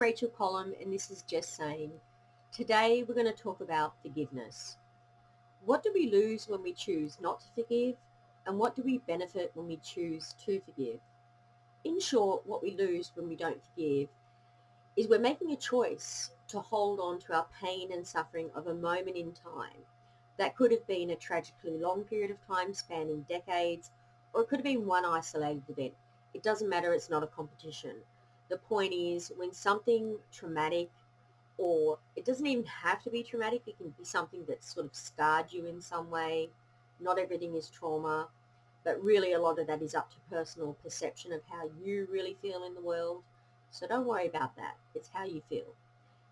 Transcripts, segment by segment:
Rachel Colomb, and this is just saying. Today we're going to talk about forgiveness. What do we lose when we choose not to forgive, and what do we benefit when we choose to forgive? In short, what we lose when we don't forgive is we're making a choice to hold on to our pain and suffering of a moment in time. That could have been a tragically long period of time spanning decades, or it could have been one isolated event. It doesn't matter, it's not a competition. The point is, when something traumatic, or it doesn't even have to be traumatic, it can be something that sort of scarred you in some way. Not everything is trauma, but really a lot of that is up to personal perception of how you really feel in the world. So don't worry about that. It's how you feel.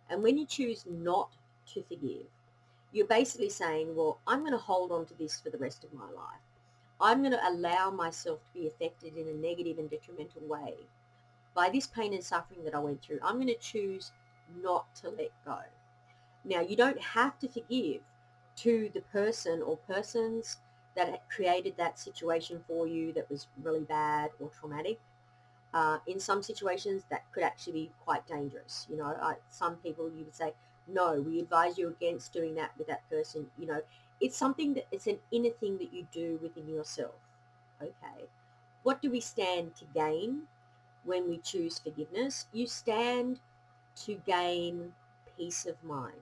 And when you choose not to forgive, you're basically saying, well, I'm going to hold on to this for the rest of my life. I'm going to allow myself to be affected in a negative and detrimental way by this pain and suffering that I went through. I'm going to choose not to let go. Now, you don't have to forgive to the person or persons that created that situation for you that was really bad or traumatic. In some situations, that could actually be quite dangerous. Some people you would say, no, we advise you against doing that with that person. It's something that it's an inner thing that you do within yourself. Okay. What do we stand to gain when we choose forgiveness? You stand to gain peace of mind.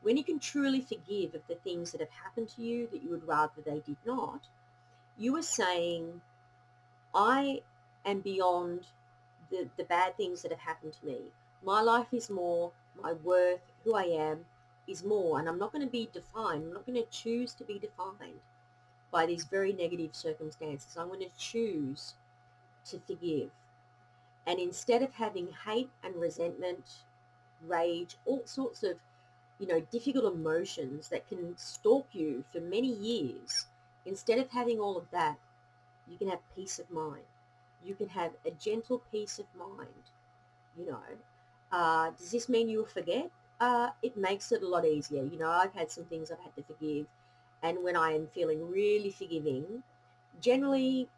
When you can truly forgive of the things that have happened to you that you would rather they did not, you are saying, I am beyond the bad things that have happened to me. My life is more, my worth, who I am is more, and I'm not going to be defined. I'm not going to choose to be defined by these very negative circumstances. I'm going to choose to forgive. And instead of having hate and resentment, rage, all sorts of difficult emotions that can stalk you for many years, instead of having all of that, you can have peace of mind. You can have a gentle peace of mind, you know. Does this mean you'll forget? It makes it a lot easier. I've had some things I've had to forgive, and when I am feeling really forgiving, generally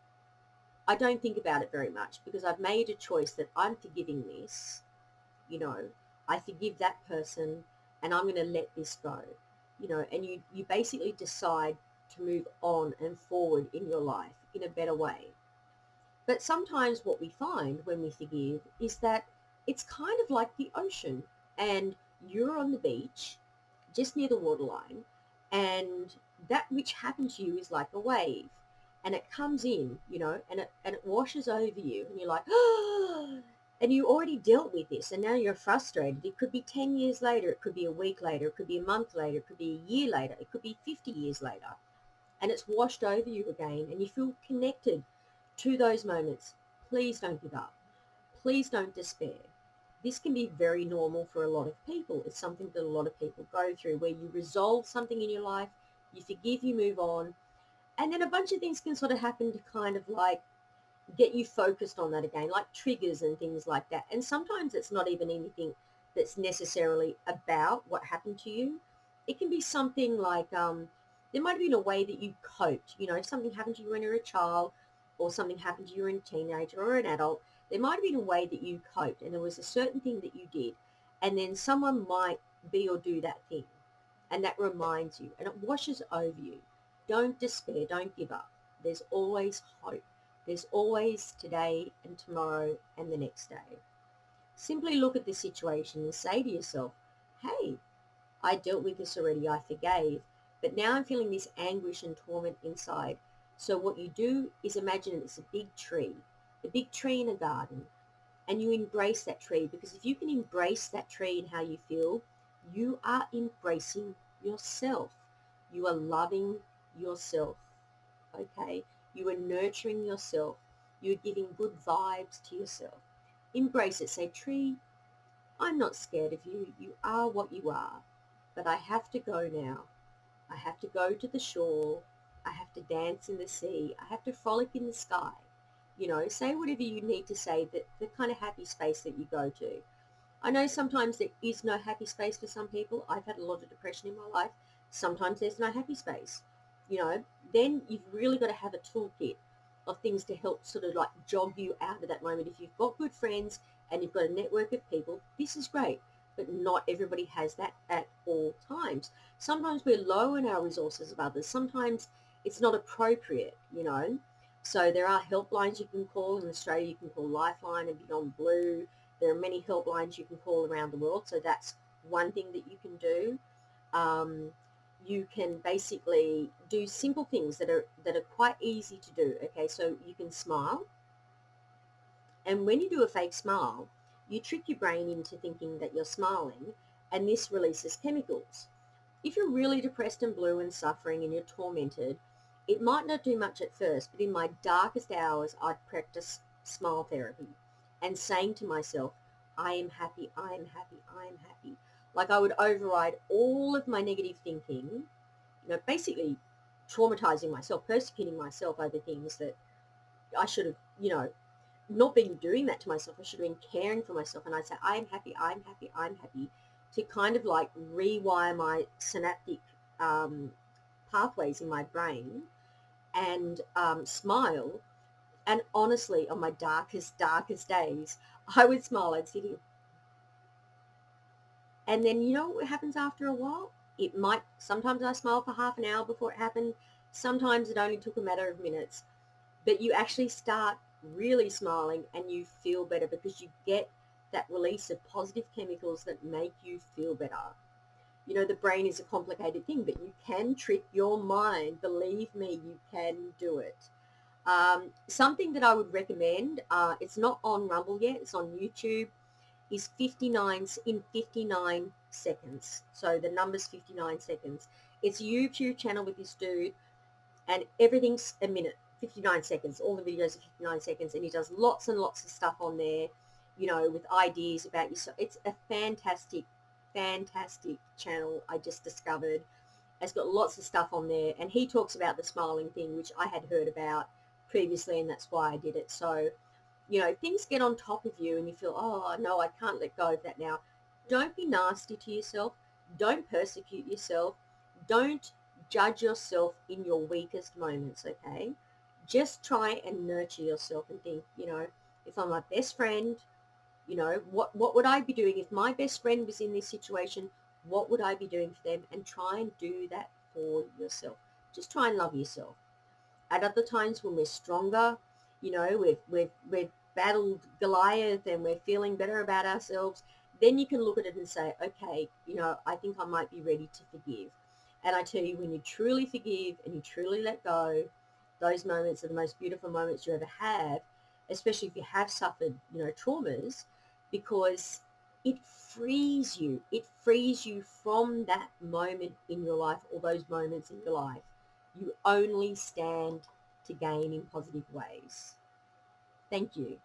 I don't think about it very much because I've made a choice that I'm forgiving this, you know, I forgive that person and I'm going to let this go, and you basically decide to move on and forward in your life in a better way. But sometimes what we find when we forgive is that it's kind of like the ocean, and you're on the beach just near the waterline, and that which happened to you is like a wave, and it comes in, and it washes over you, and you're like, oh, and you already dealt with this, and now you're frustrated. It could be 10 years later, it could be a week later, it could be a month later, it could be a year later, it could be 50 years later, and it's washed over you again, and you feel connected to those moments. Please don't give up. Please don't despair. This can be very normal for a lot of people. It's something that a lot of people go through, where you resolve something in your life, you forgive, you move on, and then a bunch of things can sort of happen to kind of like get you focused on that again, like triggers and things like that. And sometimes it's not even anything that's necessarily about what happened to you. It can be something like there might have been a way that you coped. If something happened to you when you were a child, or something happened to you when you were a teenager or an adult, there might have been a way that you coped, and there was a certain thing that you did, and then someone might be or do that thing, and that reminds you, and it washes over you. Don't despair. Don't give up. There's always hope. There's always today and tomorrow and the next day. Simply look at the situation and say to yourself, hey, I dealt with this already, I forgave, but now I'm feeling this anguish and torment inside. So what you do is imagine it's a big tree in a garden, and you embrace that tree, because if you can embrace that tree and how you feel, you are embracing yourself. You are loving yourself, okay? You are nurturing yourself. You're giving good vibes to yourself. Embrace it. Say, tree, I'm not scared of you. You are what you are. But I have to go now. I have to go to the shore. I have to dance in the sea. I have to frolic in the sky. Say whatever you need to say, that the kind of happy space that you go to. I know sometimes there is no happy space for some people. I've had a lot of depression in my life. Sometimes there's no happy space. Then you've really got to have a toolkit of things to help sort of like jog you out of that moment. If you've got good friends and you've got a network of people, this is great. But not everybody has that at all times. Sometimes we're low in our resources of others. Sometimes it's not appropriate, you know. So there are helplines you can call. In Australia, you can call Lifeline and Beyond Blue. There are many helplines you can call around the world. So that's one thing that you can do. You can basically do simple things that are quite easy to do. Okay, so you can smile, and when you do a fake smile, you trick your brain into thinking that you're smiling, and this releases chemicals. If you're really depressed and blue and suffering and you're tormented, it might not do much at first, but in my darkest hours, I'd practice smile therapy and saying to myself, I am happy, I am happy, I am happy. Like I would override all of my negative thinking, basically traumatizing myself, persecuting myself over things that I should have, not been doing that to myself. I should have been caring for myself. And I'd say, I'm happy, I'm happy, I'm happy, to kind of like rewire my synaptic pathways in my brain and smile. And honestly, on my darkest days, I would smile. I'd sit here. And then you know what happens after a while? Sometimes I smile for half an hour before it happened. Sometimes it only took a matter of minutes. But you actually start really smiling and you feel better because you get that release of positive chemicals that make you feel better. The brain is a complicated thing, but you can trick your mind. Believe me, you can do it. Something that I would recommend, it's not on Rumble yet, it's on YouTube, is 59 seconds. So the number's 59 seconds. It's a YouTube channel with this dude, and everything's a minute, 59 seconds. All the videos are 59 seconds, and he does lots and lots of stuff on there, with ideas about yourself. It's a fantastic, fantastic channel I just discovered. It's got lots of stuff on there, and he talks about the smiling thing, which I had heard about previously, and that's why I did it. So, things get on top of you and you feel, oh, no, I can't let go of that now. Don't be nasty to yourself. Don't persecute yourself. Don't judge yourself in your weakest moments, okay? Just try and nurture yourself and think, if I'm my best friend, what would I be doing if my best friend was in this situation? What would I be doing for them? And try and do that for yourself. Just try and love yourself. At other times when we're stronger, we've battled Goliath and we're feeling better about ourselves, then you can look at it and say, okay, I think I might be ready to forgive. And I tell you, when you truly forgive and you truly let go, those moments are the most beautiful moments you ever have, especially if you have suffered, traumas, because it frees you. It frees you from that moment in your life or those moments in your life. You only stand to gain in positive ways. Thank you.